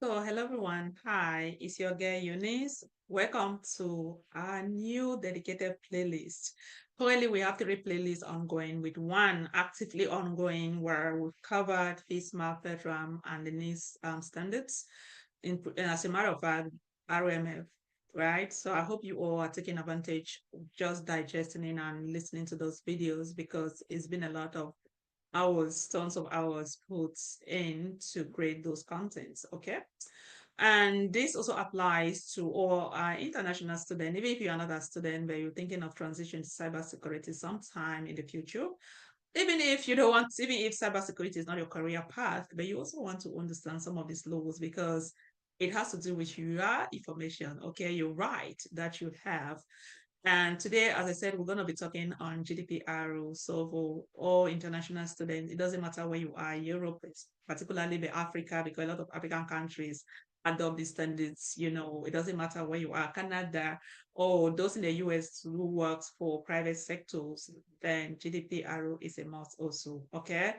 So, hello everyone. Hi, it's your girl Eunice. Welcome to our new dedicated playlist. Currently, we have three playlists ongoing, with one actively ongoing where we've covered FISMA, FEDRAM, and the NIST standards. As a matter of fact, RMF, right? So, I hope you all are taking advantage, just digesting it and listening to those videos because it's been a lot of hours, tons of hours put in to create those contents. Okay. And this also applies to all our international students. Even if you're not a student, but you're thinking of transition to cybersecurity sometime in the future, even if you don't want, even if cybersecurity is not your career path, but you also want to understand some of these laws because it has to do with your information, okay, your right that you have. And today, as I said, we're going to be talking on GDPR rules. So for all international students, it doesn't matter where you are, Europe, particularly the Africa, because a lot of African countries adopt these standards. It doesn't matter where you are, Canada, or those in the US who works for private sectors, then GDPR is a must also. Okay.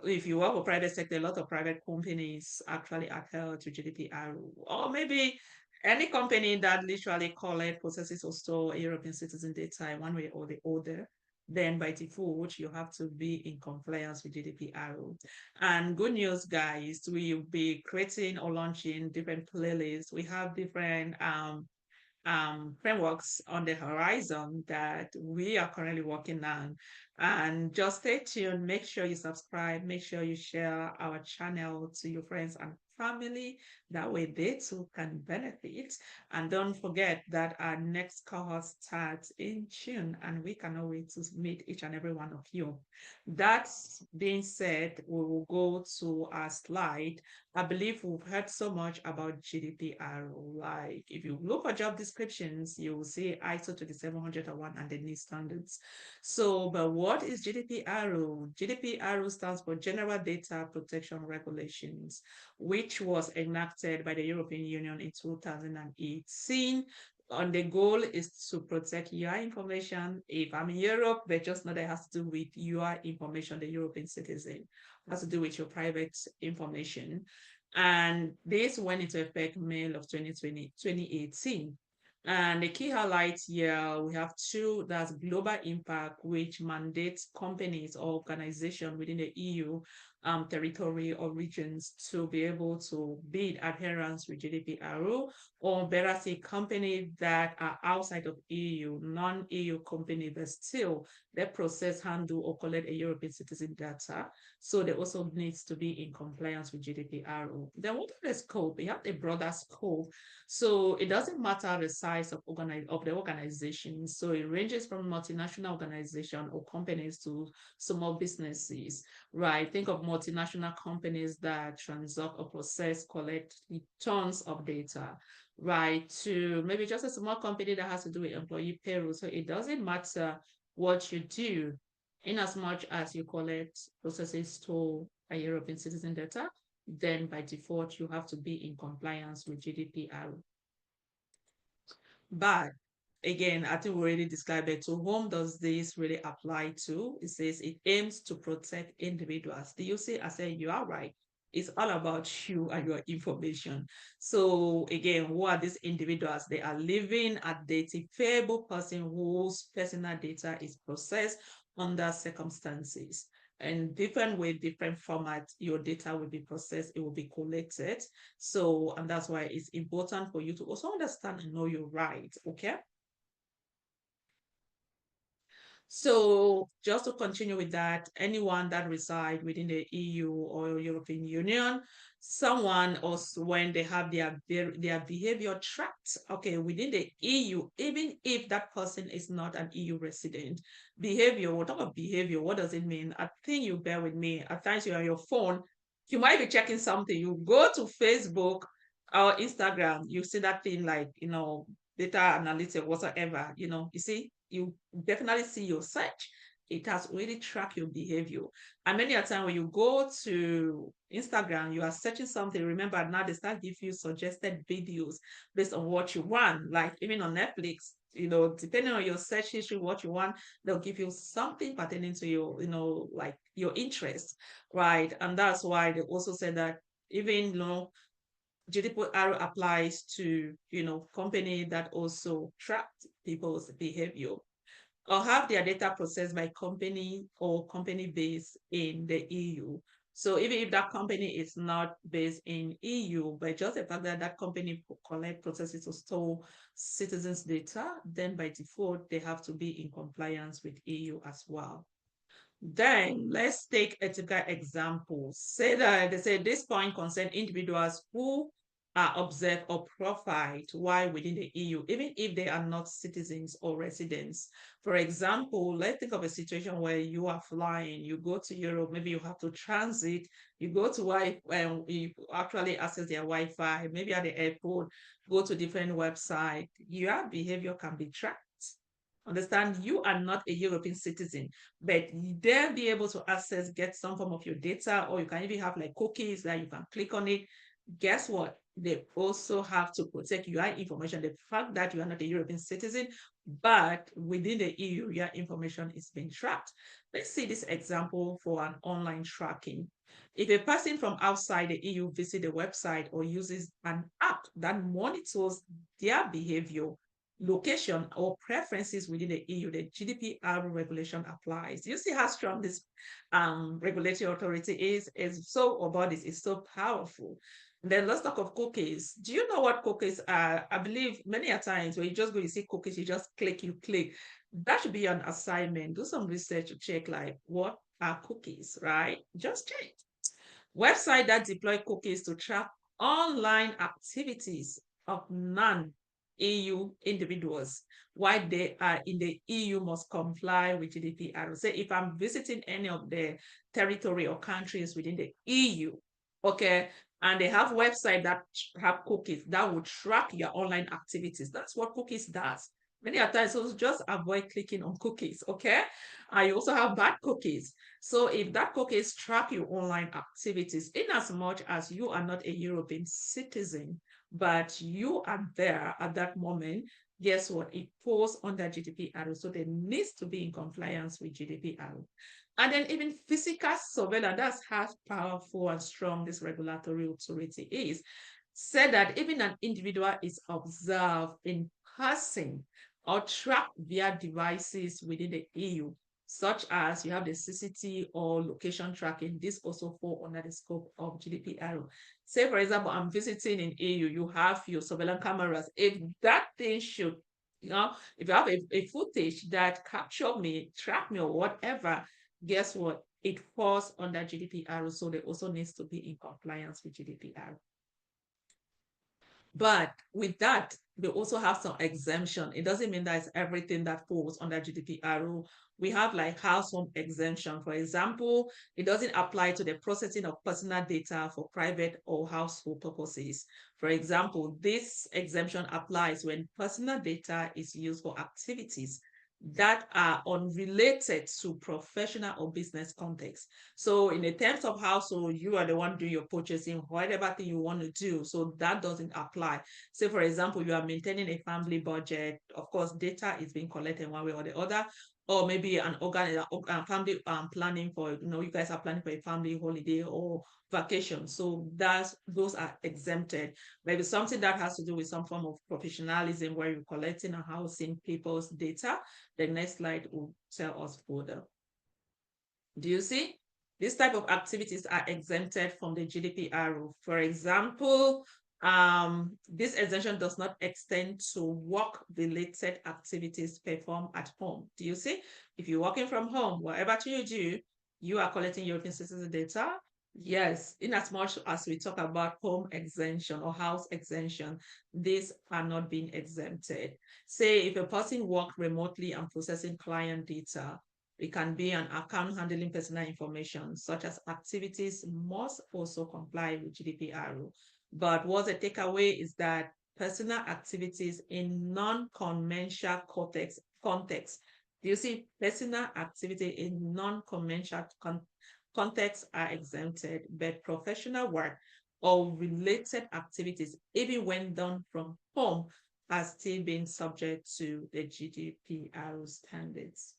If you work for private sector, a lot of private companies actually adhere to GDPR, or maybe any company that literally collect, processes, or store European citizen data one way or the other, then by default, you have to be in compliance with GDPR. And good news, guys, we'll be creating or launching different playlists. We have different frameworks on the horizon that we are currently working on. And just stay tuned. Make sure you subscribe. Make sure you share our channel to your friends and family. That way they too can benefit. And don't forget that our next cohort starts in June, and we cannot wait to meet each and every one of you. That being said, we will go to our slide. I believe we've heard so much about GDPR. Like, if you look for job descriptions, you will see ISO 27001 and the NIST standards. So, but what is GDPR? GDPR stands for General Data Protection Regulations, which was enacted by the European Union in 2018. And the goal is to protect your information. If I'm in Europe, but just know that it has to do with your information, the European citizen. It has to do with your private information. And this went into effect May of 2018. And the key highlights here, we have two, that's global impact, which mandates companies or organizations within the EU territory or regions to be able to be in adherence with GDPR, or better say companies that are outside of EU, non-EU company, but still they process, handle, or collect a European citizen data. So they also needs to be in compliance with GDPR. Then what is the scope? We have a broader scope. So it doesn't matter the size of the organization. So it ranges from multinational organization or companies to small businesses, right? Think of multinational companies that transact or process, collect tons of data, right? To maybe just a small company that has to do with employee payroll. So it doesn't matter what you do, in as much as you collect, processes, store a European citizen data, then by default you have to be in compliance with GDPR. But again, I think we already described it. To whom does this really apply to? It says it aims to protect individuals. Do you see? I said you are right. It's all about you and your information. So again, who are these individuals? They are living identifiable person whose personal data is processed under circumstances. And different way, different format, your data will be processed, it will be collected. So, and that's why it's important for you to also understand and know your rights. Okay. So just to continue with that, anyone that reside within the EU or European Union, someone also when they have their behavior tracked, okay, within the EU, even if that person is not an EU resident, behavior, we'll talk about behavior. What does it mean? I think you bear with me. At times you're on your phone, you might be checking something. You go to Facebook or Instagram, you see that thing like, data analytics, whatsoever, you see, you definitely see your search. It has already tracked your behavior. And many a time when you go to Instagram, you are searching something. Remember now they start give you suggested videos based on what you want. Like even on Netflix, depending on your search history, what you want, they'll give you something pertaining to your, like your interest, right? And that's why they also said that even GDPR applies to, company that also track people's behavior or have their data processed by company or company based in the EU. So even if that company is not based in EU, but just the fact that that company collect, processes or store citizens' data, then by default, they have to be in compliance with EU as well. Then let's take a typical example. Say that they say this point concern individuals who are observed or profiled while within the EU, even if they are not citizens or residents. For example, let's think of a situation where you are flying, you go to Europe, maybe you have to transit, you go to you actually access their Wi-Fi, maybe at the airport, go to different website. Your behavior can be tracked. Understand, you are not a European citizen, but they'll be able to access, get some form of your data, or you can even have like cookies that you can click on it. Guess what? They also have to protect your information. The fact that you are not a European citizen, but within the EU, your information is being tracked. Let's see this example for an online tracking. If a person from outside the EU visits the website or uses an app that monitors their behavior, location, or preferences within the EU, the GDPR regulation applies. You see how strong this regulatory authority is so about this, is so powerful. And then let's talk of cookies. Do you know what cookies are? I believe many a times when you just go, you see cookies, you just click, you click. That should be an assignment. Do some research to check like what are cookies, right? Just check. Website that deploy cookies to track online activities of non-EU individuals while they are in the EU must comply with GDPR. Say if I'm visiting any of the territory or countries within the EU, okay, and they have website that have cookies that will track your online activities. That's what cookies does. Many a times, so just avoid clicking on cookies, okay? I also have bad cookies. So if that cookies track your online activities, in as much as you are not a European citizen, but you are there at that moment, guess what? It falls under GDPR. So there needs to be in compliance with GDPR. And then even physical surveillance, that's how powerful and strong this regulatory authority is. Said that even an individual is observed in person or tracked via devices within the EU, such as you have the CCT or location tracking. This also fall under the scope of GDPR. Say, for example, I'm visiting in EU, you have your surveillance cameras. If that thing should, if you have a footage that capture me, track me or whatever, guess what? It falls under GDPR. So they also needs to be in compliance with GDPR. But with that, they also have some exemption. It doesn't mean that it's everything that falls under GDPR. We have like household exemption. For example, it doesn't apply to the processing of personal data for private or household purposes. For example, this exemption applies when personal data is used for activities that are unrelated to professional or business context. So in the terms of household, you are the one doing your purchasing, whatever thing you want to do. So that doesn't apply. Say, for example, you are maintaining a family budget. Of course, data is being collected one way or the other. Or maybe an family planning for, you guys are planning for a family holiday or vacation. So those are exempted. Maybe something that has to do with some form of professionalism where you're collecting and housing people's data. The next slide will tell us further. Do you see? These type of activities are exempted from the GDPR rule. For example, this exemption does not extend to work-related activities performed at home. Do you see? If you're working from home, whatever you do, you are collecting European citizen data. Yes, in as much as we talk about home exemption or house exemption, these are not being exempted. Say if a person work remotely and processing client data, it can be an account handling personal information, such as activities must also comply with GDPR. But what the takeaway is that personal activities in non-commercial context. Do you see personal activity in non-commercial contexts are exempted, but professional work or related activities, even when done from home, are still being subject to the GDPR standards.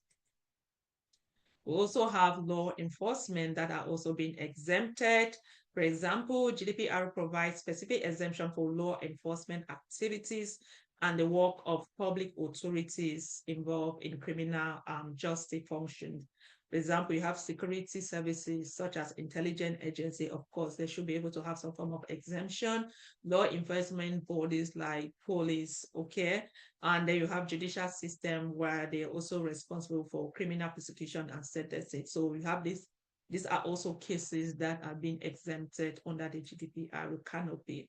We also have law enforcement that are also being exempted. For For example, GDPR provides specific exemption for law enforcement activities and the work of public authorities involved in criminal justice functions. For example, you have security services such as intelligence agency. Of course, they should be able to have some form of exemption. Law enforcement bodies like police, okay, and then you have judicial system where they're also responsible for criminal prosecution and sentencing. So you have this. These are also cases that are being exempted under the GDPR canopy.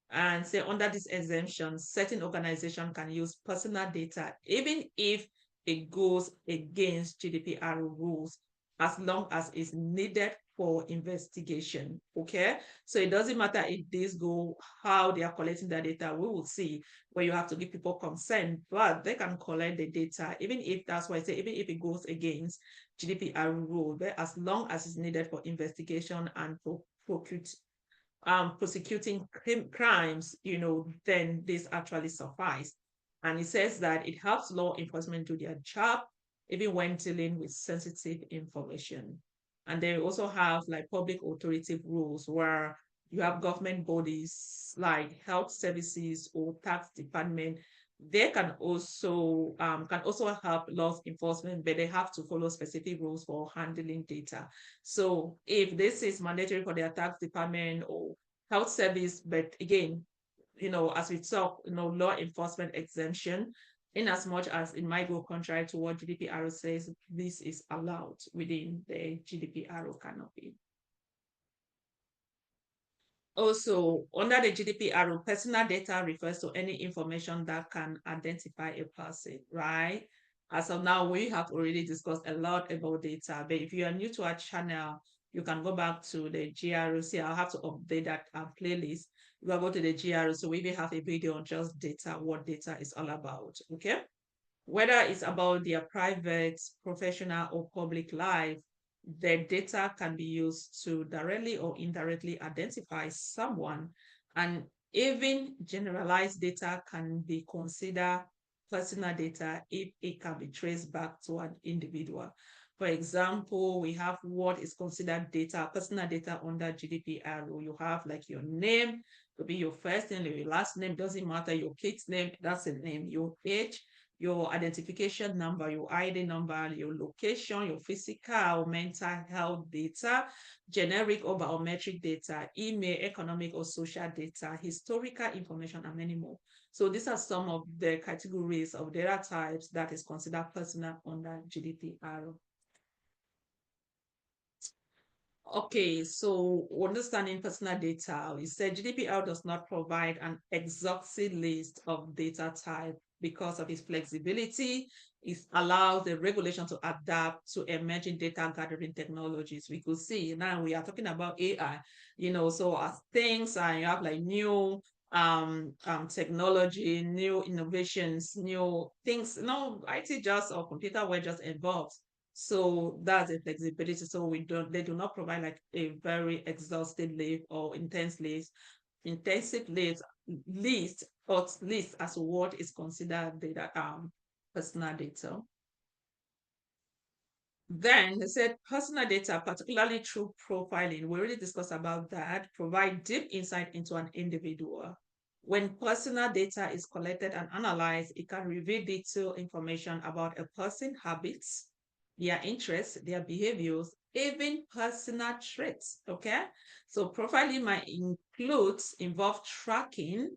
And say under this exemption, certain organization can use personal data, even if it goes against GDPR rules, as long as it's needed for investigation. Okay. So it doesn't matter if this go how they are collecting the data. We will see where you have to give people consent, but they can collect the data, even if that's why I say, even if it goes against GDPR rule, but as long as it's needed for investigation and for prosecuting crimes, then this actually suffice. And it says that it helps law enforcement do their job, even when dealing with sensitive information. And they also have like public authoritative rules where you have government bodies like health services or tax department. They can also help law enforcement, but they have to follow specific rules for handling data. So if this is mandatory for their tax department or health service, but again, as we talk, law enforcement exemption, in as much as it might go contrary to what GDPR says, this is allowed within the GDPR canopy. Also, under the GDPR, personal data refers to any information that can identify a person, right? As of now, we have already discussed a lot about data, but if you are new to our channel, you can go back to the GRC. I'll have to update that playlist. You can go to the GRC. So we will have a video on just data, what data is all about, okay? Whether it's about their private, professional, or public life, the data can be used to directly or indirectly identify someone. And even generalized data can be considered personal data if it can be traced back to an individual. For example, we have what is considered data, personal data under GDPR. You have like your name, could be your first name, your last name, doesn't matter, your kid's name, that's a name, your age, your identification number, your ID number, your location, your physical, mental health data, generic or biometric data, email, economic or social data, historical information, and many more. So these are some of the categories of data types that is considered personal under GDPR. Okay, so understanding personal data, we said GDPR does not provide an exhaustive list of data type because of its flexibility. It allows the regulation to adapt to emerging data gathering technologies. We could see now we are talking about AI, so as things and you have like new technology, new innovations, new things, IT just or computer were just involved, so that's a flexibility. So they do not provide like a very exhaustive list or intensive list as to what is considered data, personal data. Then they said personal data, particularly through profiling, we already discussed about that, provide deep insight into an individual. When personal data is collected and analyzed, it can reveal detailed information about a person's habits, their interests, their behaviors, even personal traits. Okay. So profiling might involve tracking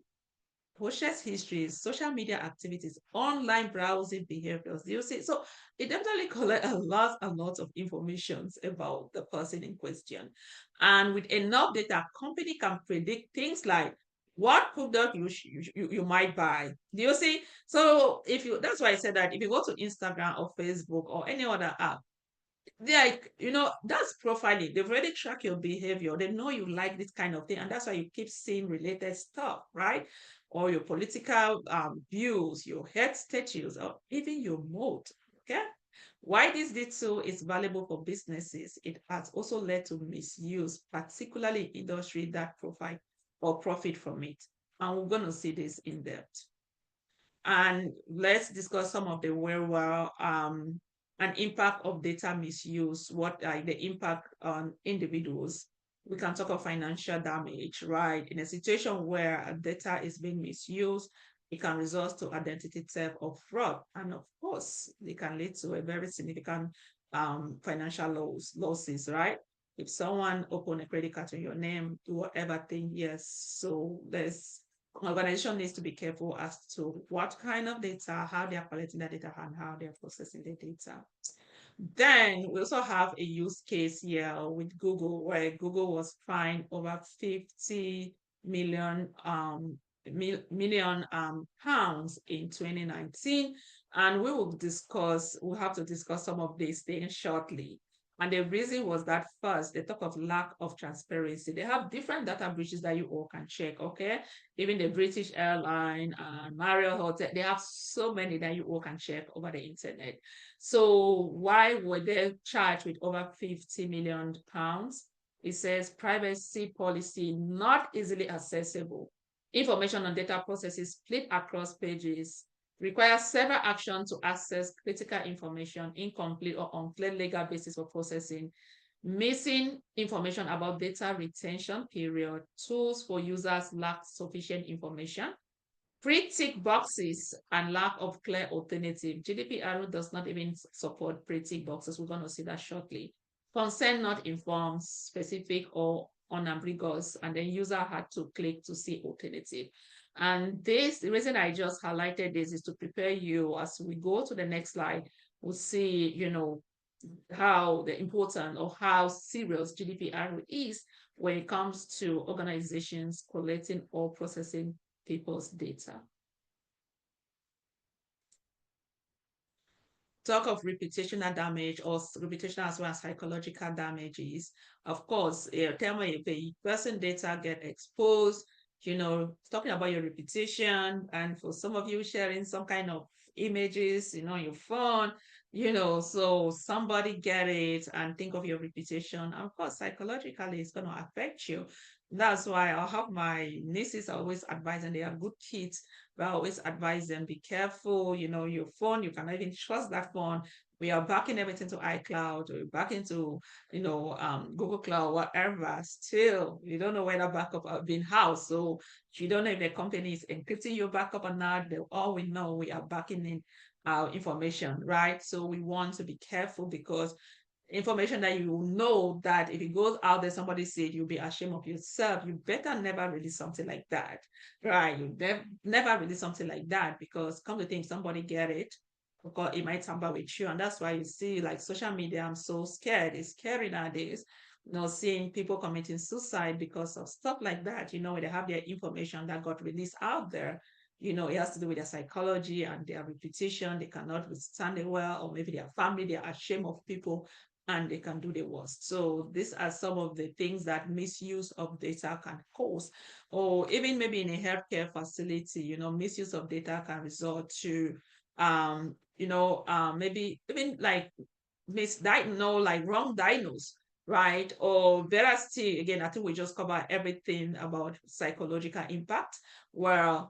purchase histories, social media activities, online browsing behaviors. You see, so it definitely collect a lot of information about the person in question. And with enough data, company can predict things like what product you might buy. Do you see? So that's why I said that if you go to Instagram or Facebook or any other app, like that's profiling. They've already tracked your behavior. They know you like this kind of thing, and that's why you keep seeing related stuff, right? Or your political views, your health status, or even your mode. Okay. Why this detail is valuable for businesses, it has also led to misuse, particularly in industry that provide or profit from it. And we're going to see this in depth. And let's discuss some of the well and impact of data misuse, what are the impact on individuals. we can talk of financial damage, right? In a situation where data is being misused, it can result to identity theft or fraud. And of course, it can lead to a very significant financial losses, right? If someone open a credit card in your name, do whatever thing, yes. So there's organization needs to be careful as to what kind of data, how they are collecting the data, and how they are processing the data. Then we also have a use case here with Google, where Google was fined over 50 million pounds in 2019. And we'll have to discuss some of these things shortly. And the reason was that first, they talk of lack of transparency. They have different data breaches that you all can check, okay? Even the British airline and Marriott Hotel, they have so many that you all can check over the internet. So why were they charged with over 50 million pounds? It says privacy policy not easily accessible. Information on data processes split across pages, requires several actions to access critical information, incomplete or unclear legal basis for processing, missing information about data retention period, tools for users lack sufficient information, pre-tick boxes and lack of clear alternative. GDPR does not even support pre-tick boxes. We're going to see that shortly. Consent not informed, specific or unambiguous, and then user had to click to see alternative. And this, the reason I just highlighted this is to prepare you as we go to the next slide. We'll see, how the important or how serious GDPR is when it comes to organizations collecting or processing people's data. Talk of reputational damage or reputational as well as psychological damages. Of course, tell me if a person data get exposed, talking about your reputation, and for some of you sharing some kind of images, your phone, so somebody get it and think of your reputation. And of course, psychologically, it's going to affect you. That's why I'll have my nieces always advise, and they are good kids, but I always advise them, be careful, your phone, you cannot even trust that phone. We are backing everything to iCloud, or back into, Google Cloud, whatever. Still, you don't know where the backup are being housed. So you don't know if the company is encrypting your backup or not. All we know, we are backing in our information, right? So we want to be careful, because information that you know that if it goes out there, somebody said, you'll be ashamed of yourself. You better never release something like that, right? You never release something like that, because come to think, somebody get it, because it might tamper with you. And that's why you see, like, social media, I'm so scared. It's scary nowadays, seeing people committing suicide because of stuff like that, when they have their information that got released out there. It has to do with their psychology and their reputation. They cannot withstand it well, or maybe their family, they are ashamed of people, and they can do the worst. So these are some of the things that misuse of data can cause. Or even maybe in a healthcare facility, misuse of data can result to maybe even like misdiagnose, like wrong diagnose, right? Or veracity. Again, I think we just covered everything about psychological impact, where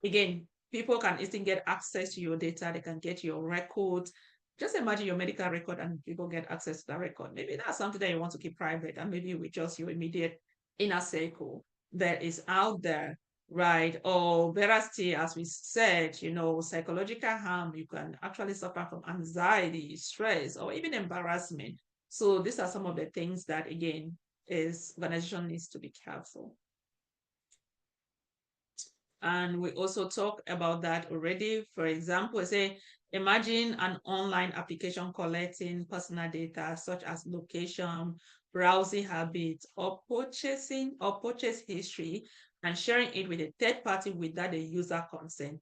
again, people can easily get access to your data. They can get your records. Just imagine your medical record and people get access to that record. Maybe that's something that you want to keep private, and maybe with just your immediate inner circle that is out there, right? Or veracity, as we said, psychological harm. You can actually suffer from anxiety, stress, or even embarrassment. So these are some of the things that, again, is organization needs to be careful. And we also talk about that already. For example, say, imagine an online application collecting personal data such as location, browsing habits, or purchase history, and sharing it with a third party without the user consent.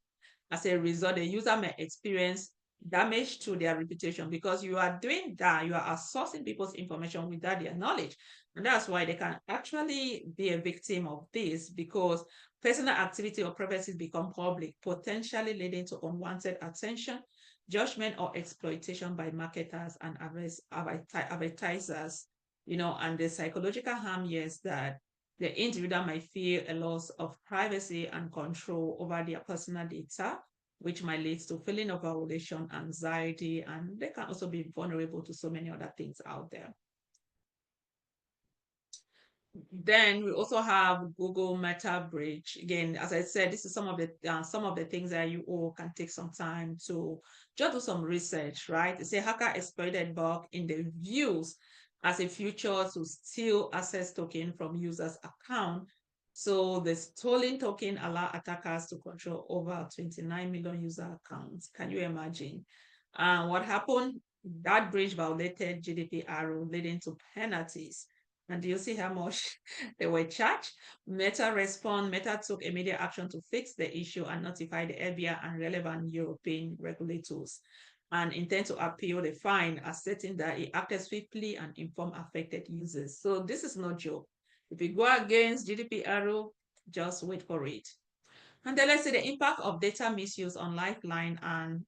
As a result, the user may experience damage to their reputation, because you are doing that, you are outsourcing people's information without their knowledge. And that's why they can actually be a victim of this, because personal activity or privacy become public, potentially leading to unwanted attention, judgment, or exploitation by marketers and advertisers. And the psychological harm, yes, that the individual might feel a loss of privacy and control over their personal data, which might lead to feeling of violation, anxiety, and they can also be vulnerable to so many other things out there. Then we also have Google Meta Bridge. Again, as I said, this is some of the things that you all can take some time to just do some research, right? It's a hacker exploited bug in the views as a feature to steal access token from users' account. So the stolen token allow attackers to control over 29 million user accounts. Can you imagine? What happened? That bridge violated GDPR, leading to penalties. And do you see how much they were charged? Meta took immediate action to fix the issue and notify the FBI and relevant European regulators and intend to appeal the fine, asserting that it acted swiftly and informed affected users. So this is no joke. If you go against GDPR, just wait for it. And then let's see the impact of data misuse on lifeline and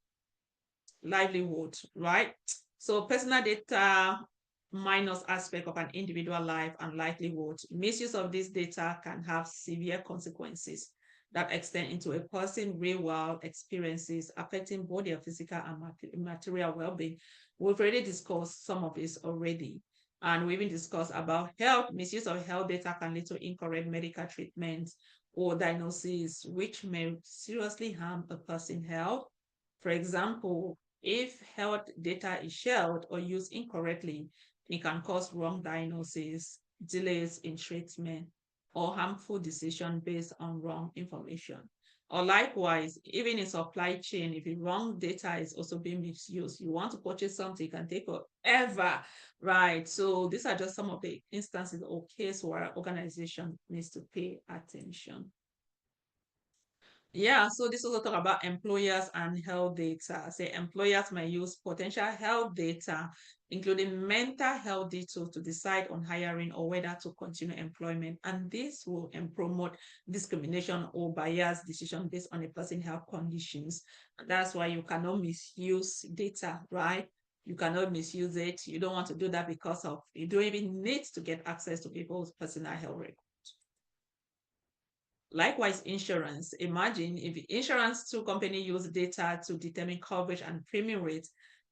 livelihood, right? So personal data minus aspect of an individual life and livelihood. Misuse of this data can have severe consequences that extend into a person's real world experiences, affecting both their physical and material well-being. We've already discussed some of this already. And we even discussed about health. Misuse of health data can lead to incorrect medical treatment or diagnosis, which may seriously harm a person's health. For example, if health data is shared or used incorrectly, it can cause wrong diagnosis, delays in treatment, or harmful decision based on wrong information. Or likewise, even in supply chain, if the wrong data is also being misused, you want to purchase something, it can take forever, right? So these are just some of the instances or cases where organization needs to pay attention. Yeah, so this also talk about employers and health data. Say employers may use potential health data, including mental health data, to decide on hiring or whether to continue employment. And this will promote discrimination or bias decision based on a person's health conditions. And that's why you cannot misuse data, right? You cannot misuse it. You don't want to do that because of you don't even need to get access to people's personal health records. Likewise, insurance. Imagine if the insurance two company use data to determine coverage and premium rates,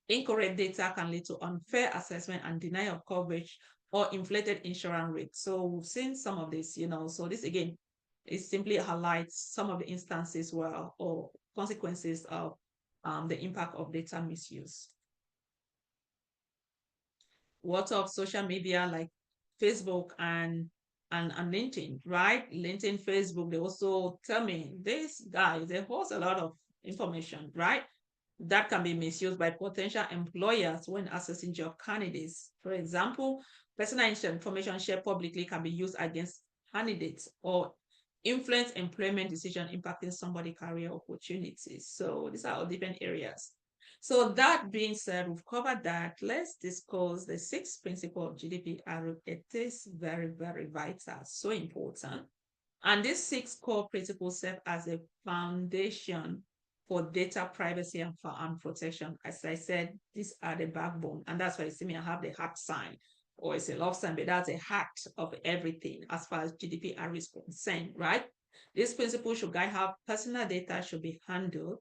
incorrect data can lead to unfair assessment and denial of coverage or inflated insurance rates. So we've seen some of this, So this again, it simply highlights some of the instances where or consequences of the impact of data misuse. What of social media like Facebook and LinkedIn, right? LinkedIn, Facebook, they also tell me this guy, they host a lot of information, right? That can be misused by potential employers when assessing job candidates. For example, personal information shared publicly can be used against candidates or influence employment decision impacting somebody's career opportunities. So these are all different areas. So that being said, we've covered that. Let's discuss the sixth principle of GDPR. It is very, very vital, so important. And these six core principles serve as a foundation for data privacy and protection. As I said, these are the backbone. And that's why you see me, I have the heart sign, or it's a love sign, but that's a heart of everything as far as GDPR is concerned, right? This principle should guide how personal data should be handled,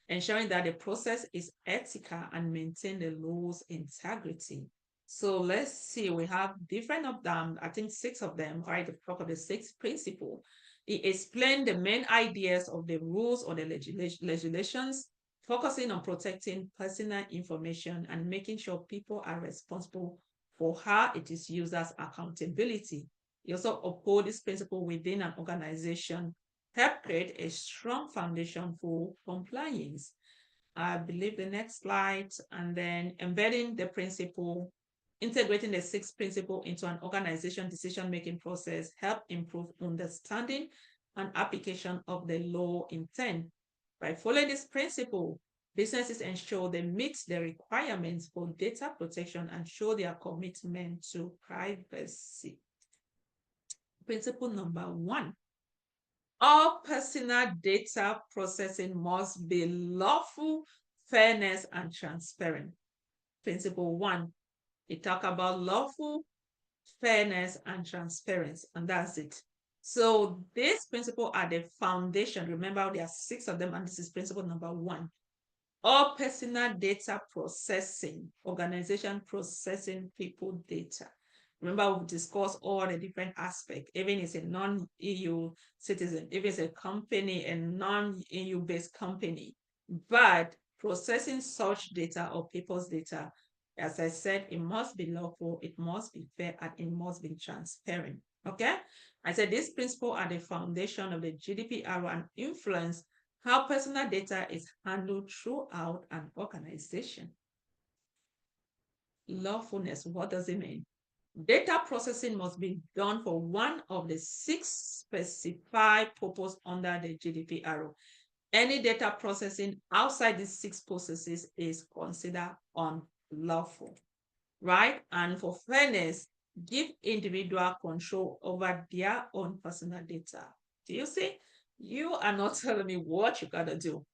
ensuring that the process is ethical and maintain the law's integrity. So let's see, we have different of them, I think six of them, right? The talk of the sixth principle. It explains the main ideas of the rules or the legislations, focusing on protecting personal information and making sure people are responsible for how it is used as accountability. You also uphold this principle within an organization, help create a strong foundation for compliance. I believe the next slide, and then embedding the principle, integrating the sixth principle into an organization decision-making process, help improve understanding and application of the law intent. By following this principle, businesses ensure they meet the requirements for data protection and show their commitment to privacy. Principle number one, all personal data processing must be lawful, fairness, and transparent. Principle one, we talk about lawful, fairness, and transparency, and that's it. So these principles are the foundation. Remember, there are six of them, and this is principle number one. All personal data processing, organization processing people data. Remember, we discussed all the different aspects, even if it's a non-EU citizen, if it's a company, a non-EU based company. But processing such data or people's data, as I said, it must be lawful, it must be fair, and it must be transparent. Okay? I said these principles are the foundation of the GDPR and influence how personal data is handled throughout an organization. Lawfulness, what does it mean? Data processing must be done for one of the 6 specified purposes under the GDPR. Any data processing outside these 6 processes is considered unlawful, right? And for fairness, give individual control over their own personal data. Do you see? You are not telling me what you gotta do.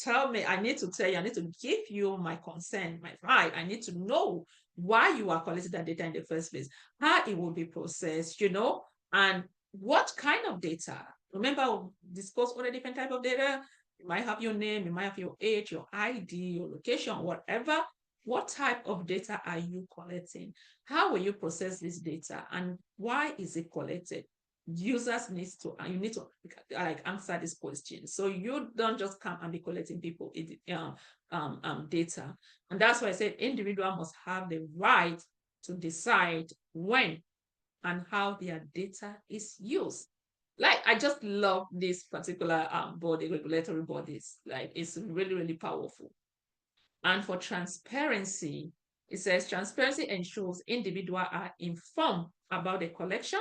Tell me, I need to tell you, I need to give you my consent, my right. I need to know why you are collecting that data in the first place, how it will be processed, and what kind of data. Remember, we discussed all the different type of data. You might have your name, you might have your age, your ID, your location, whatever. What type of data are you collecting? How will you process this data, and why is it collected? Users needs to, you need to like answer this question, so you don't just come and be collecting people data. And that's why I said individual must have the right to decide when and how their data is used. Like, I just love this particular body, regulatory bodies. Like, it's really, really powerful. And for transparency, it says transparency ensures individuals are informed about the collection,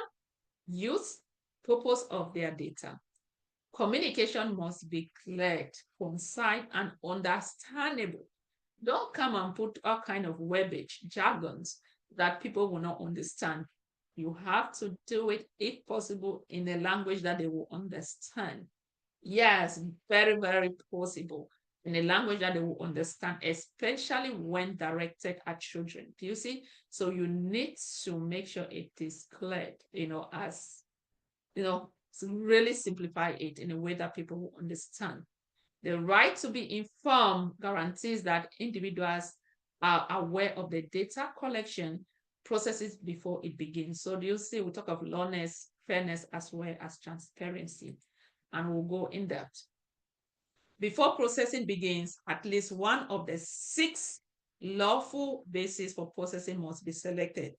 use, purpose of their data. Communication must be clear, concise, and understandable. Don't come and put all kind of verbiage, jargons that people will not understand. You have to do it, if possible, in a language that they will understand. Yes, very, very possible. In a language that they will understand, especially when directed at children. Do you see? So you need to make sure it is clear, as to really simplify it in a way that people will understand. The right to be informed guarantees that individuals are aware of the data collection processes before it begins. So do you see, we talk of lawfulness, fairness, as well as transparency, and we'll go in depth. Before processing begins, at least one of the 6 lawful bases for processing must be selected.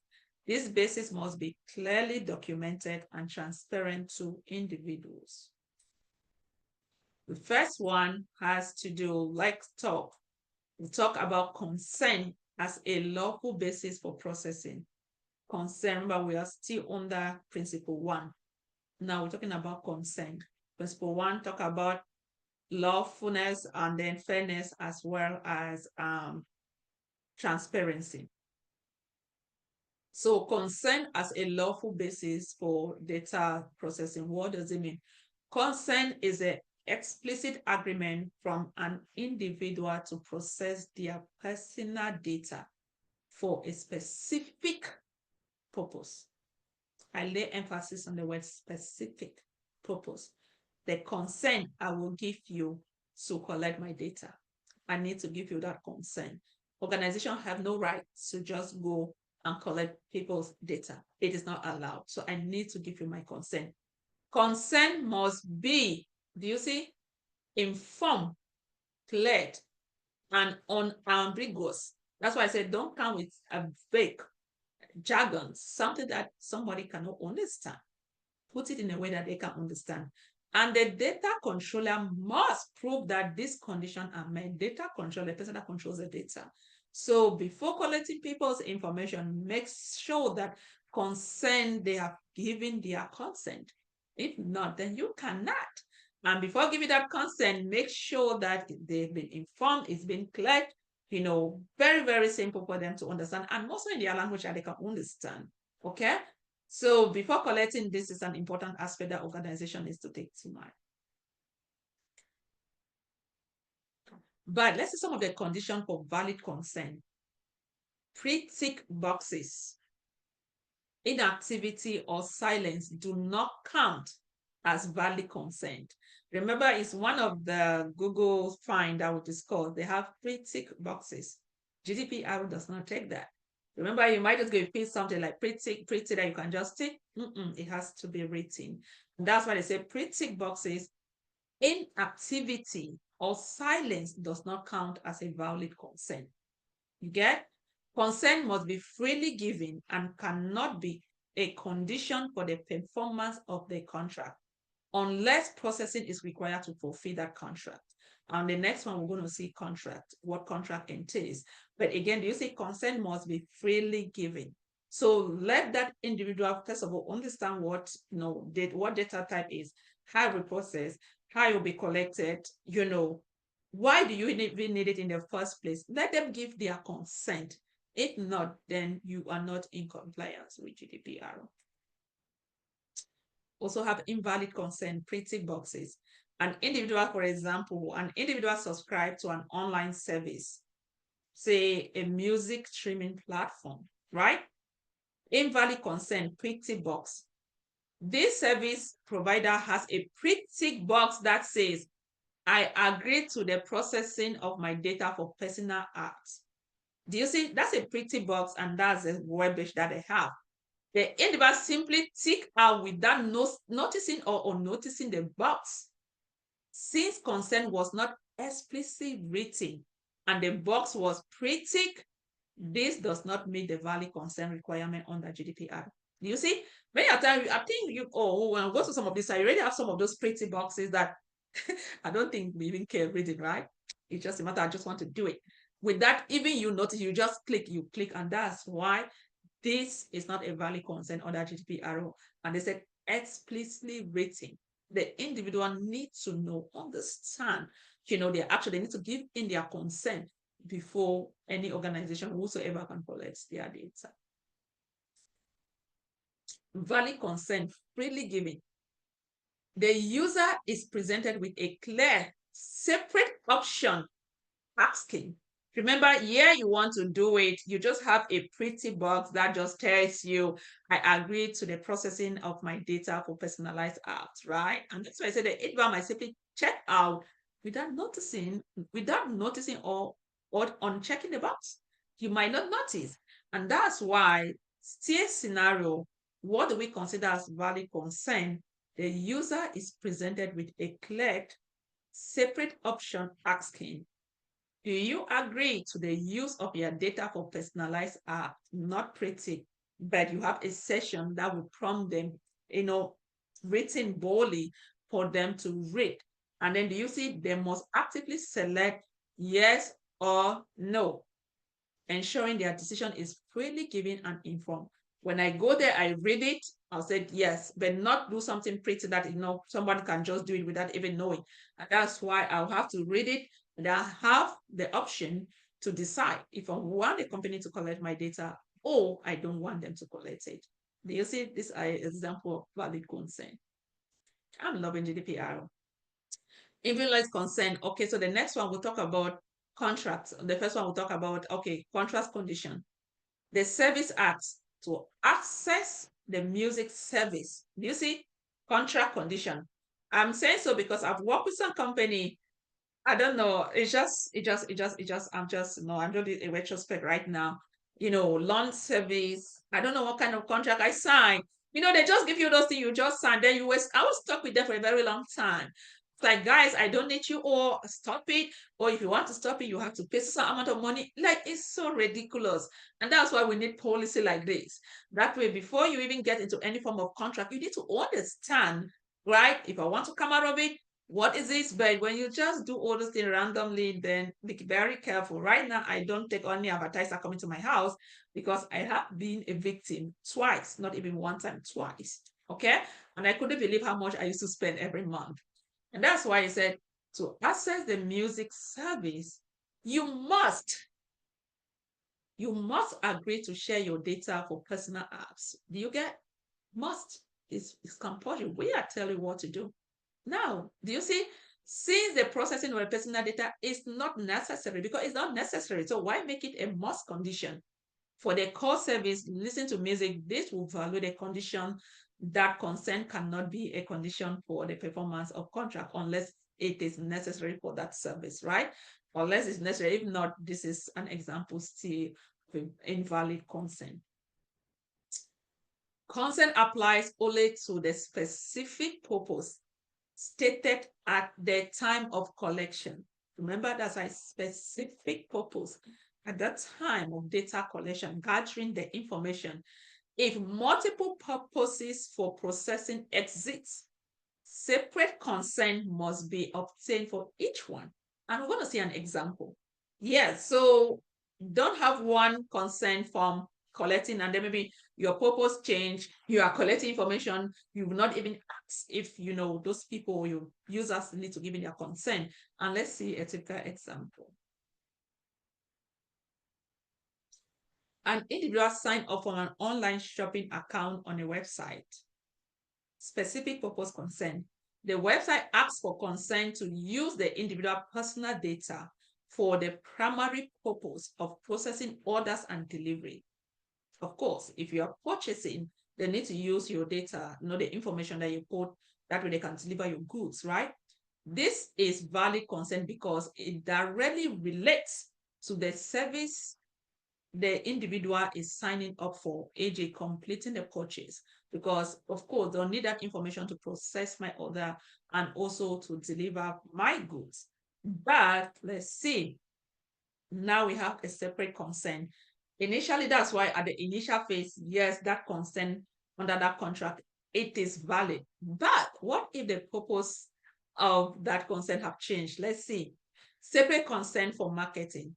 This basis must be clearly documented and transparent to individuals. The first one has to do, let's talk. We talk about consent as a lawful basis for processing. Consent, remember, we are still under principle 1. Now we're talking about consent. Principle 1 talk about lawfulness and then fairness, as well as transparency. So consent as a lawful basis for data processing, what does it mean? Consent is an explicit agreement from an individual to process their personal data for a specific purpose. I lay emphasis on the word specific purpose. The consent I will give you to collect my data. I need to give you that consent. Organizations have no right to just go and collect people's data. It is not allowed. So I need to give you my consent. Consent must be, do you see, informed, clear, and unambiguous. That's why I said don't come with a vague jargon, something that somebody cannot understand. Put it in a way that they can understand. And the data controller must prove that these conditions are met. Data controller, the person that controls the data. So before collecting people's information, make sure that they have given their consent. If not, then you cannot. And before giving that consent, make sure that they've been informed, it's been cleared, very, very simple for them to understand, and also in their language that they can understand. Okay? So before collecting, this is an important aspect that organization needs to take to mind. But let's see some of the conditions for valid consent. Pre-tick boxes, inactivity or silence do not count as valid consent. Remember, it's one of the Google find that we discussed. They have pre-tick boxes. GDPR does not take that. Remember, you might just go pick something like pretty, pretty that you can just tick. It has to be written. And that's why they say pre-tick boxes. Inactivity or silence does not count as a valid consent. You get? Consent must be freely given and cannot be a condition for the performance of the contract unless processing is required to fulfill that contract. And the next one, we're going to see contract, what contract entails. But again, you see consent must be freely given. So let that individual, first of all, understand what, what data type is, how it will process, how it will be collected, why do you even need it in the first place? Let them give their consent. If not, then you are not in compliance with GDPR. Also have invalid consent, pre-tick boxes. An individual, for example, an individual subscribed to an online service, say a music streaming platform, right? Invalid consent, pre-tick box. This service provider has a pre-tick box that says, I agree to the processing of my data for personal acts. Do you see? That's a pretty box, and that's the verbiage that they have. The individual simply tick out without noticing or unnoticing the box. Since consent was not explicitly written and the box was pre-tick, this does not meet the valid consent requirement under GDPR. Do you see? Many times, I think when I go to some of this, I already have some of those pretty boxes that I don't think we even care reading, right? It's just a matter, I just want to do it. With that, even you notice, you click, and that's why this is not a valid consent under GDPR. And they said explicitly written. The individual needs to know, understand, they need to give in their consent before any organization whatsoever can collect their data. Valid consent, freely given. The user is presented with a clear, separate option asking. Remember, here you want to do it, you just have a pretty box that just tells you, I agree to the processing of my data for personalized apps, right? And that's why I said the individual might simply check out without noticing, or unchecking the box. You might not notice. And that's why, still scenario, what do we consider as valid consent? The user is presented with a clear, separate option asking, do you agree to the use of your data for personalized app? Not pretty, but you have a session that will prompt them, written boldly for them to read. And then do you see they must actively select yes or no, ensuring their decision is freely given and informed. When I go there, I read it, I'll say yes, but not do something pretty that somebody can just do it without even knowing. And that's why I'll have to read it, and I have the option to decide if I want the company to collect my data or I don't want them to collect it. Do you see this example of valid consent? I'm loving GDPR. Individualized consent. Okay, so the next one we'll talk about contracts. The first one we'll talk about, okay, contract condition. The service acts to access the music service. Do you see? Contract condition. I'm saying so because I've worked with some company. I don't know. I'm just, no, I'm doing a retrospect right now. Launch service. I don't know what kind of contract I signed. They just give you those things you just signed. Then I was stuck with them for a very long time. It's like, guys, I don't need you, or stop it. Or if you want to stop it, you have to pay some amount of money. Like, it's so ridiculous. And that's why we need policy like this. That way, before you even get into any form of contract, you need to understand, right? If I want to come out of it, what is this? But when you just do all those things randomly, then be very careful. Right now, I don't take any advertiser coming to my house because I have been a victim twice, not even one time, twice. Okay. And I couldn't believe how much I used to spend every month. And that's why I said, to access the music service, you must agree to share your data for personal apps. Do you get? Must. It's compulsory. We are telling you what to do. Now, do you see? Since the processing of the personal data is not necessary, because it's not necessary, so why make it a must condition? For the core service, listen to music, this will value the condition that consent cannot be a condition for the performance of contract unless it is necessary for that service, right? Unless it's necessary. If not, this is an example still invalid consent. Consent applies only to the specific purpose stated at the time of collection. Remember, that's a specific purpose at the time of data collection, gathering the information. If multiple purposes for processing exist, separate consent must be obtained for each one. And we're going to see an example. Yes, so don't have one consent from collecting and then maybe your purpose change, you are collecting information, you will not even ask if those people, your users need to give in their consent. And let's see a typical example. An individual sign up for an online shopping account on a website. Specific purpose consent. The website asks for consent to use the individual personal data for the primary purpose of processing orders and delivery. Of course, if you are purchasing, they need to use your data, the information that you put, that way they can deliver your goods, right? This is valid consent because it directly relates to the service the individual is signing up for, e.g., completing the purchase, because of course they'll need that information to process my order and also to deliver my goods. But let's see, now we have a separate consent. Initially, that's why at the initial phase, yes, that consent under that contract, it is valid. But what if the purpose of that consent have changed? Let's see. Separate consent for marketing.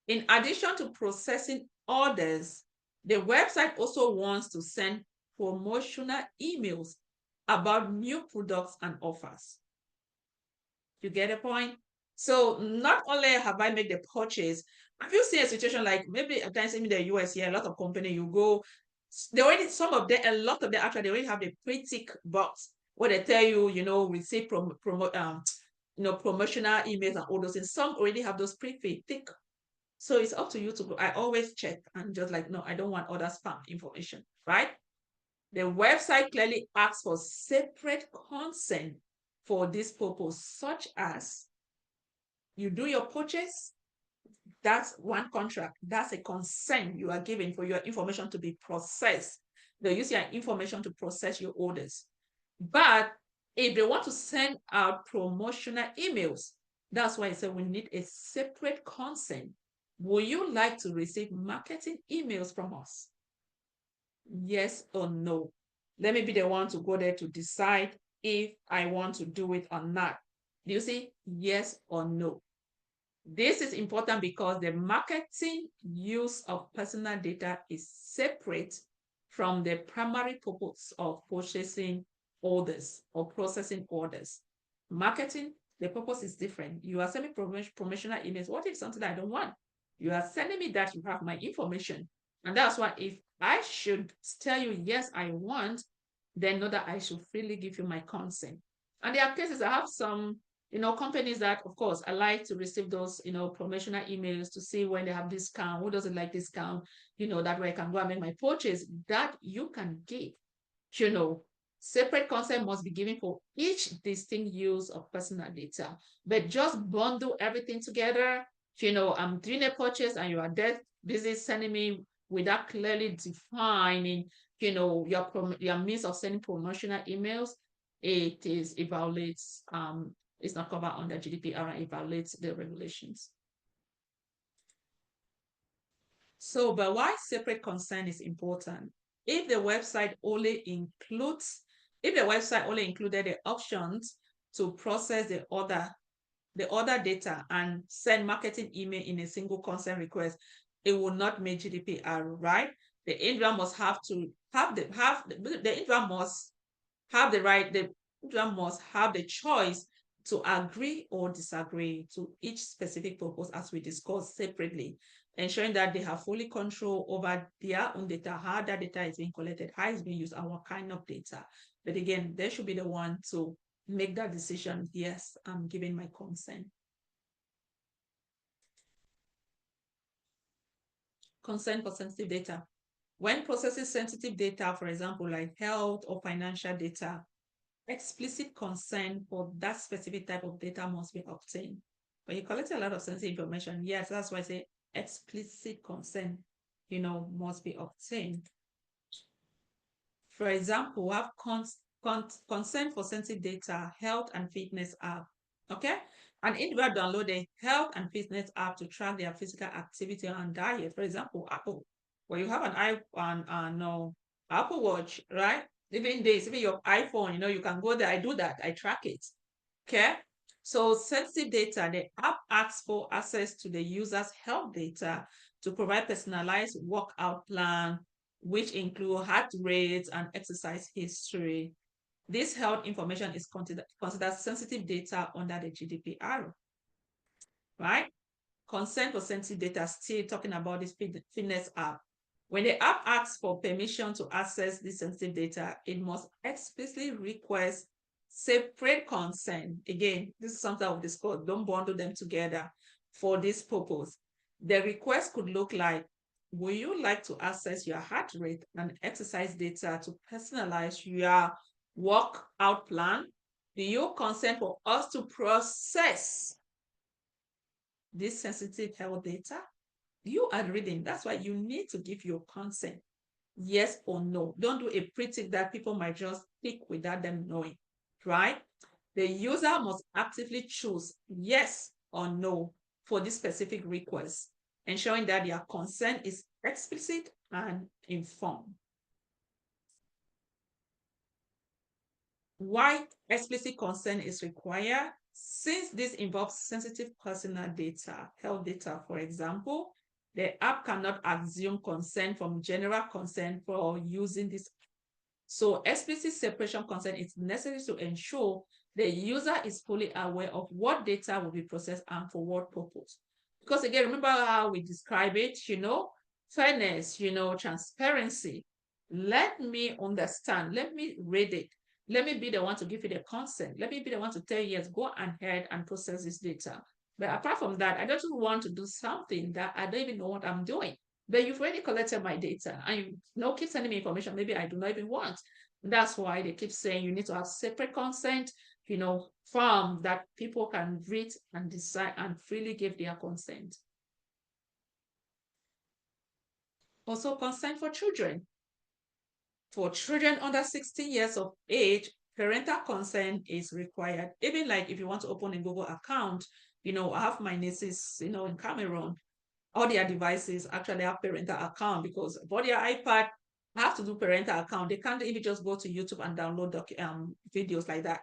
In addition to processing orders, the website also wants to send promotional emails about new products and offers. You get a point? So not only have I made the purchase, have you seen a situation like maybe at times in the US here, a lot of company you go, they already, some of them, a lot of them actually, they already have the pre-tick box where they tell you, receive promotional emails and all those things. Some already have those pre-tick. So it's up to you to go. I always check and just like, no, I don't want other spam information, right? The website clearly asks for separate consent for this purpose, such as you do your purchase, that's one contract. That's a consent you are giving for your information to be processed. They use your information to process your orders. But if they want to send out promotional emails, that's why I said we need a separate consent. Would you like to receive marketing emails from us? Yes or no? Let me be the one to go there to decide if I want to do it or not. Do you see? Yes or no? This is important because the marketing use of personal data is separate from the primary purpose of purchasing orders or processing orders. Marketing, the purpose is different. You are sending promotional emails. What if something I don't want? You are sending me that you have my information. And that's why if I should tell you, yes, I want, then know that I should freely give you my consent. And there are cases, I have some companies that, of course, I like to receive those, promotional emails to see when they have discount, who doesn't like discount, that way I can go and make my purchase. That you can give, separate consent must be given for each distinct use of personal data. But just bundle everything together, I'm doing a purchase and you are dead busy sending me without clearly defining, your means of sending promotional emails, it violates, it's not covered under GDPR and it violates the regulations. So, but why separate consent is important? If the website only included the options to process the order data and send marketing email in a single consent request, it will not meet GDPR, right? The individual must have the individual must have the right, the individual must have the choice to agree or disagree to each specific purpose as we discussed separately, ensuring that they have fully control over their own data, how that data is being collected, how it's being used, and what kind of data. But again, they should be the one to make that decision. Yes, I'm giving my consent. Consent for sensitive data. When processing sensitive data, for example, like health or financial data, explicit consent for that specific type of data must be obtained. When you collect a lot of sensitive information, yes, that's why I say explicit consent. must be obtained. For example, we have consent for sensitive data, health and fitness app. Okay. An individual download a health and fitness app to track their physical activity and diet. For example, Apple, where you have no Apple Watch, right? Even your iPhone, you can go there. I do that. I track it. Okay. So sensitive data, the app asks for access to the user's health data to provide personalized workout plan, which include heart rate and exercise history. This health information is considered sensitive data under the GDPR, right? Consent for sensitive data, still talking about this fitness app. When the app asks for permission to access this sensitive data, it must explicitly request separate consent. Again, this is something I've discussed. Don't bundle them together for this purpose. The request could look like, would you like to access your heart rate and exercise data to personalize your workout plan? Do you consent for us to process this sensitive health data? You are reading. That's why you need to give your consent. Yes or no. Don't do a pre-tick that people might just click without them knowing, right? The user must actively choose yes or no for this specific request, ensuring that their consent is explicit and informed. Why explicit consent is required? Since this involves sensitive personal data, health data, for example, the app cannot assume consent from general consent for using this. So explicit separation consent is necessary to ensure the user is fully aware of what data will be processed and for what purpose. Because again, remember how we describe it, fairness, transparency. Let me understand. Let me read it. Let me be the one to give you the consent. Let me be the one to tell you, yes, go ahead and process this data. But apart from that, I don't want to do something that I don't even know what I'm doing. But you've already collected my data and you keep sending me information maybe I do not even want. That's why they keep saying you need to have separate consent, from that people can read and decide and freely give their consent. Also, consent for children. For children under 16 years of age, parental consent is required. Even like if you want to open a Google account, I have my nieces, in Cameroon, all their devices actually have parental account because for their iPad, I have to do parental account. They can't even just go to YouTube and download videos like that.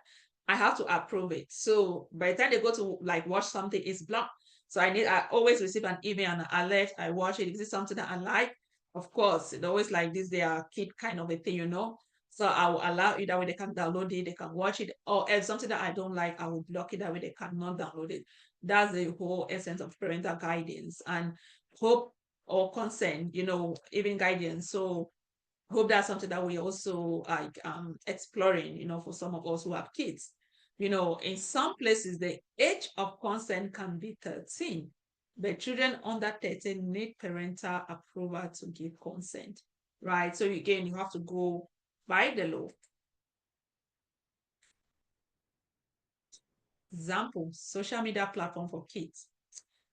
I have to approve it. So by the time they go to like watch something, it's blocked. So I always receive an email and an alert. I watch it. Is it something that I like? Of course, it's always like this, they are kid kind of a thing. So I will allow it that way they can download it, they can watch it, or if something that I don't like, I will block it that way they cannot download it. That's the whole essence of parental guidance and hope or consent, even guidance. So hope that's something that we also like exploring, for some of us who have kids. In some places the age of consent can be 13, but children under 13 need parental approval to give consent, right? So again, you have to go by the law. Example, social media platform for kids.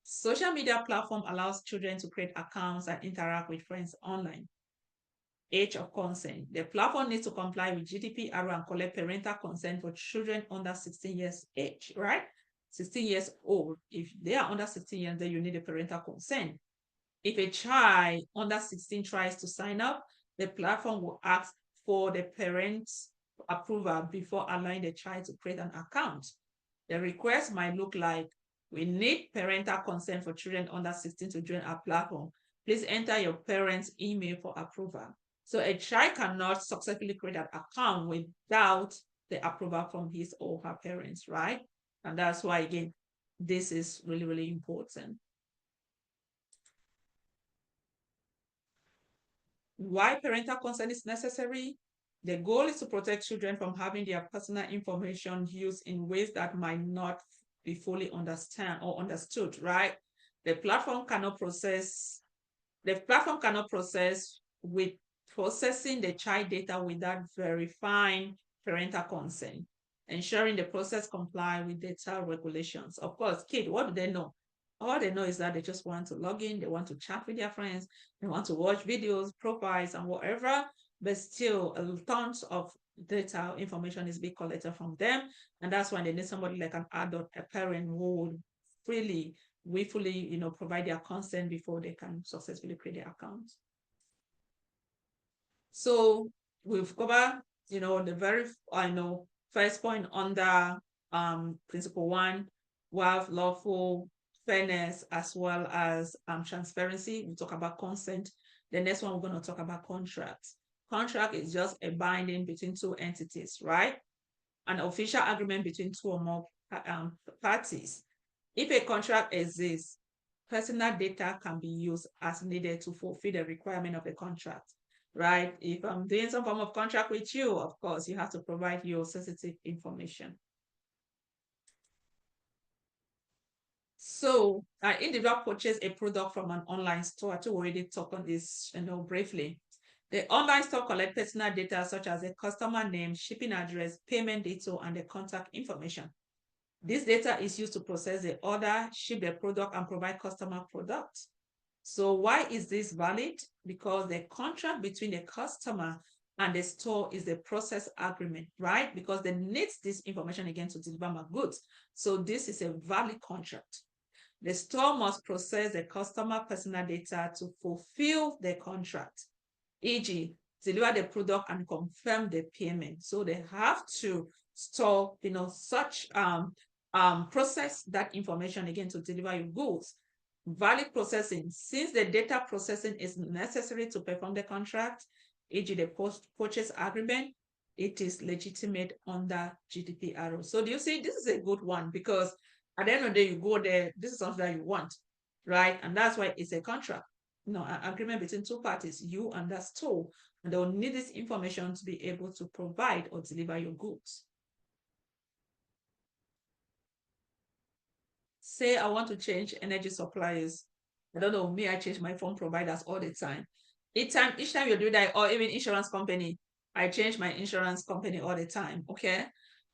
Social media platform allows children to create accounts and interact with friends online. Age of consent. The platform needs to comply with GDPR and collect parental consent for children under 16 years age, right? 16 years old. If they are under 16 years, then you need a parental consent. If a child under 16 tries to sign up, the platform will ask for the parent's approval before allowing the child to create an account. The request might look like, we need parental consent for children under 16 to join our platform. Please enter your parent's email for approval. So a child cannot successfully create an account without the approval from his or her parents, right? And that's why, again, this is really, really important. Why parental consent is necessary? The goal is to protect children from having their personal information used in ways that might not be fully understand or understood, right? The platform cannot process with processing the child data without verifying parental consent, ensuring the process comply with data regulations. Of course, kid, what do they know? All they know is that they just want to log in, they want to chat with their friends, they want to watch videos, profiles, and whatever. But still, tons of data information is being collected from them. And that's why they need somebody like an adult, a parent who would freely, willfully, provide their consent before they can successfully create their account. So we've covered, the very, I know, first point under principle one, we have lawful fairness as well as transparency. We talk about consent. The next one we're going to talk about contracts. Contract is just a binding between two entities, right? An official agreement between two or more parties. If a contract exists, personal data can be used as needed to fulfill the requirement of the contract, right? If I'm doing some form of contract with you, of course, you have to provide your sensitive information. So an individual purchase a product from an online store. To already talk on this, briefly. The online store collects personal data such as a customer name, shipping address, payment detail, and the contact information. This data is used to process the order, ship the product, and provide customer products. So why is this valid? Because the contract between the customer and the store is the process agreement, right? Because they need this information again to deliver my goods. So this is a valid contract. The store must process the customer personal data to fulfill the contract, e.g., deliver the product and confirm the payment. So they have to store, such process that information again to deliver your goods. Valid processing, since the data processing is necessary to perform the contract, e.g., the post-purchase agreement, it is legitimate under GDPR. So do you see, this is a good one because at the end of the day, you go there, this is something that you want, right? And that's why it's a contract, an agreement between two parties, you and the store, and they'll need this information to be able to provide or deliver your goods. Say I want to change energy suppliers. I don't know, me, I change my phone providers all the time. Each time you do that, or even insurance company, I change my insurance company all the time, okay?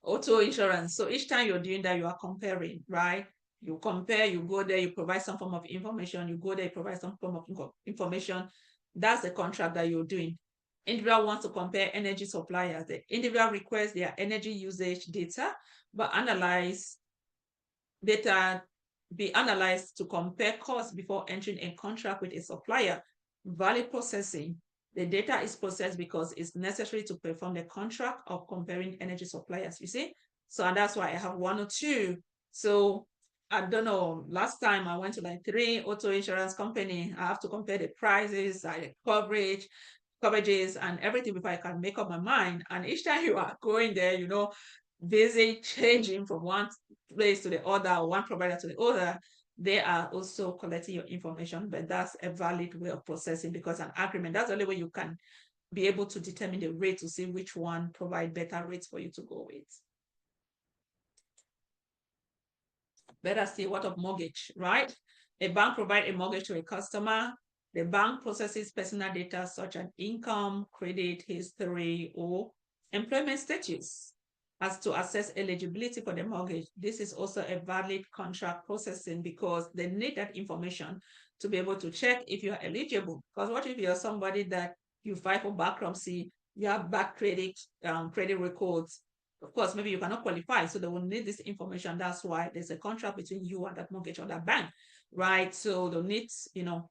Auto insurance. So each time you're doing that, you are comparing, right? You compare, you go there, you provide some form of information, you go there, you provide some form of information. That's the contract that you're doing. Individual wants to compare energy suppliers. The individual requests their energy usage data, but analyze data be analyzed to compare costs before entering a contract with a supplier. Valid processing. The data is processed because it's necessary to perform the contract of comparing energy suppliers, you see? So and that's why I have one or two. So I don't know, last time I went to like 3 auto insurance company. I have to compare the prices, the coverages and everything before I can make up my mind. And each time you are going there, busy changing from one place to the other, or one provider to the other, they are also collecting your information, but that's a valid way of processing because an agreement, that's the only way you can be able to determine the rate to see which one provide better rates for you to go with. Better still, what of mortgage, right? A bank provides a mortgage to a customer. The bank processes personal data such as income, credit history, or employment status as to assess eligibility for the mortgage. This is also a valid contract processing because they need that information to be able to check if you are eligible. Because what if you're somebody that you file for bankruptcy, you have bad credit records, of course, maybe you cannot qualify, so they will need this information. That's why there's a contract between you and that mortgage or that bank, right? So they'll need,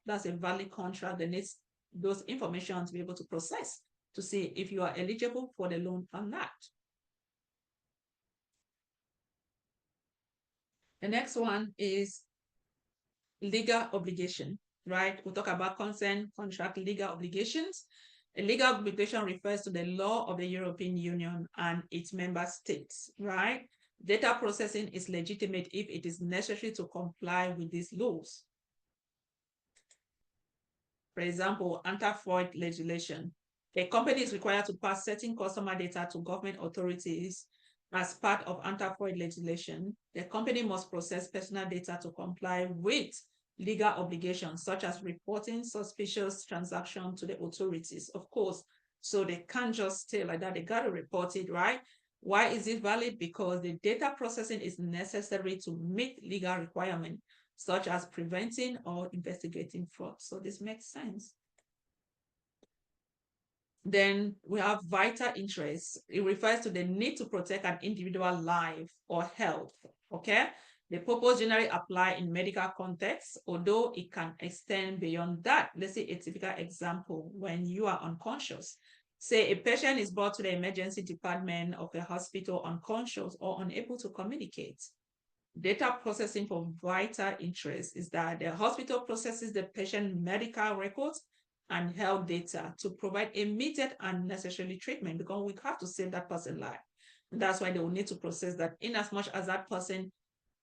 that's a valid contract. They need those information to be able to process to see if you are eligible for the loan or not. The next one is legal obligation, right? We'll talk about consent, contract, legal obligations. A legal obligation refers to the law of the European Union and its member states, right? Data processing is legitimate if it is necessary to comply with these laws. For example, anti-fraud legislation. A company is required to pass certain customer data to government authorities as part of anti-fraud legislation. The company must process personal data to comply with legal obligations, such as reporting suspicious transactions to the authorities, of course. So they can't just stay like that. They got to report it, right? Why is it valid? Because the data processing is necessary to meet legal requirements such as preventing or investigating fraud. So this makes sense. Then we have vital interest. It refers to the need to protect an individual life or health. Okay. The purpose generally apply in medical context, although it can extend beyond that. Let's say a typical example, when you are unconscious. Say a patient is brought to the emergency department of a hospital unconscious or unable to communicate. Data processing for vital interest is that the hospital processes the patient medical records and health data to provide immediate and necessary treatment, because we have to save that person's life. And that's why they will need to process that, in as much as that person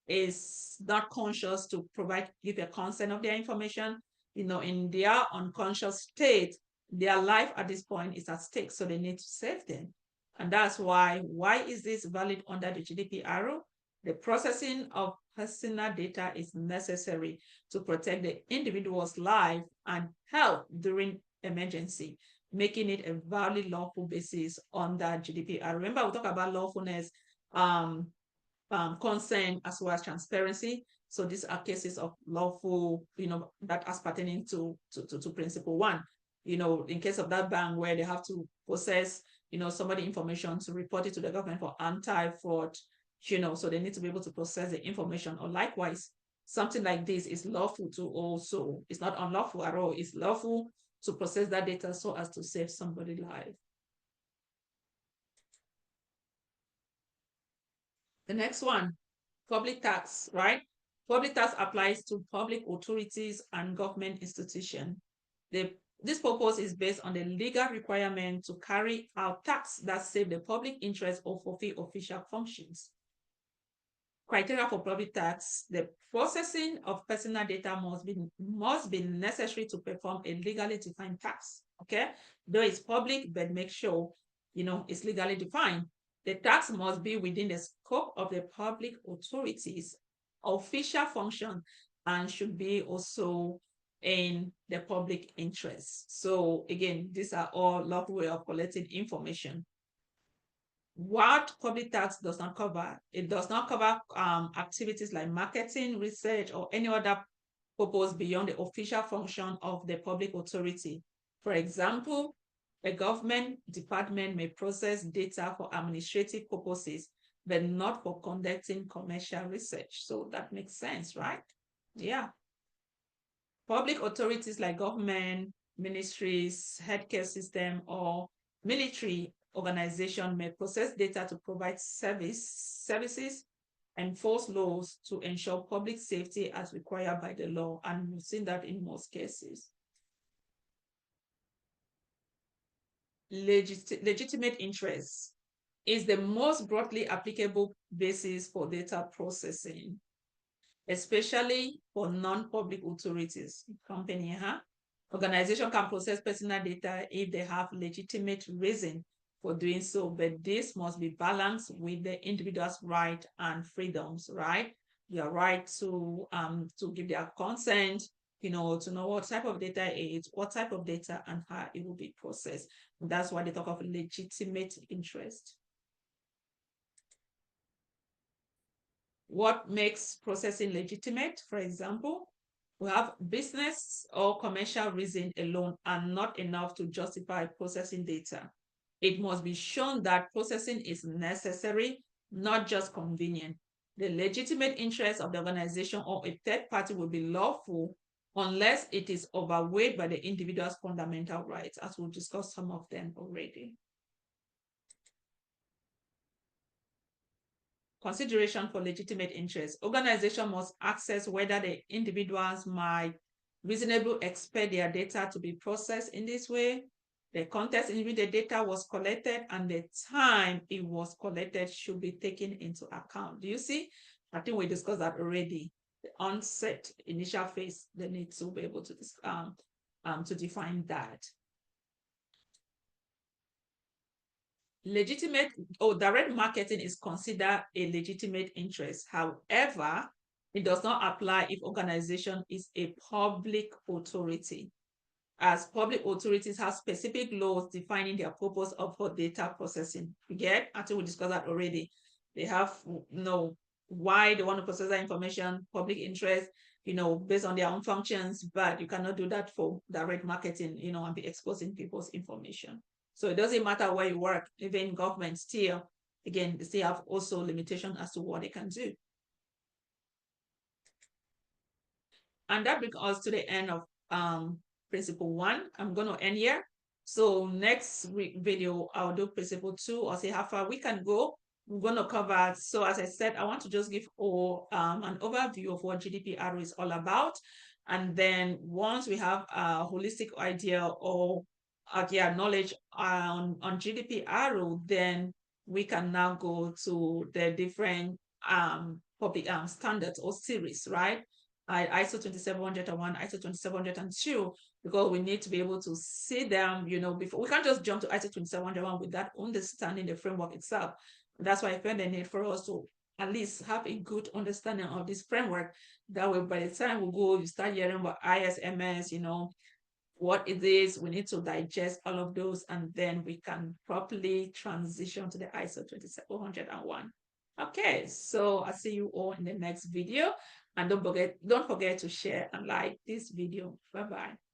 is not conscious, to provide, give a consent of their information, in their unconscious state, their life at this point is at stake. So they need to save them. And that's why is this valid under the GDPR? The processing of personal data is necessary to protect the individual's life and health during emergency, making it a valid lawful basis under GDPR. Remember, we talk about lawfulness, consent, as well as transparency. So these are cases of lawful, that as pertaining to principle one. In case of that bank where they have to process, somebody information to report it to the government for anti-fraud, so they need to be able to process the information. Or likewise, something like this is lawful to also, it's not unlawful at all. It's lawful to process that data so as to save somebody's life. The next one, public tax, right? Public tax applies to public authorities and government institutions. This purpose is based on the legal requirement to carry out tax that save the public interest or fulfill official functions. Criteria for public tax: the processing of personal data must be necessary to perform a legally defined tax. Okay, though it's public, but make sure it's legally defined. The tax must be within the scope of the public authorities' official function and should be also in the public interest. So again, these are all lawful way of collecting information. What public tax does not cover, it does not cover activities like marketing, research, or any other purpose beyond the official function of the public authority. For example, a government department may process data for administrative purposes, but not for conducting commercial research. So that makes sense, right? Yeah. Public authorities like government, ministries, healthcare system, or military organization may process data to provide services, enforce laws to ensure public safety as required by the law. And we've seen that in most cases. Legitimate interest is the most broadly applicable basis for data processing, especially for non-public authorities. Company, organization can process personal data if they have legitimate reason for doing so, but this must be balanced with the individual's right and freedoms, right? Their right to give their consent, to know what type of data it is, what type of data, and how it will be processed. And that's why they talk of legitimate interest. What makes processing legitimate? For example, we have business or commercial reason alone are not enough to justify processing data. It must be shown that processing is necessary, not just convenient. The legitimate interest of the organization or a third party will be lawful unless it is overweighed by the individual's fundamental rights, as we've discussed some of them already. Consideration for legitimate interest. Organization must assess whether the individuals might reasonably expect their data to be processed in this way, the context in which the data was collected, and the time it was collected should be taken into account. Do you see? I think we discussed that already. The onset, initial phase, they need to be able to define that. Legitimate or direct marketing is considered a legitimate interest. However, it does not apply if organization is a public authority, as public authorities have specific laws defining their purpose of for data processing. You get? I think we discussed that already. They have why they want to process that information, public interest, based on their own functions, but you cannot do that for direct marketing, and be exposing people's information. So it doesn't matter where you work, even government still, again, they still have also limitation as to what they can do. And that brings us to the end of principle one. I'm going to end here. So next video, I'll do principle two, or see how far we can go. We're going to cover, so as I said, I want to just give an overview of what GDPR is all about. And then once we have a holistic idea or knowledge on GDPR, then we can now go to the different public standards or series, right? ISO 27001, ISO 27002, because we need to be able to see them, before we can't just jump to ISO 27001 without understanding the framework itself. That's why I felt the need for us to at least have a good understanding of this framework. That way, by the time we go, you start hearing about ISMS, what it is, we need to digest all of those, and then we can properly transition to the ISO 27001. Okay, so I'll see you all in the next video. And don't forget to share and like this video. Bye-bye.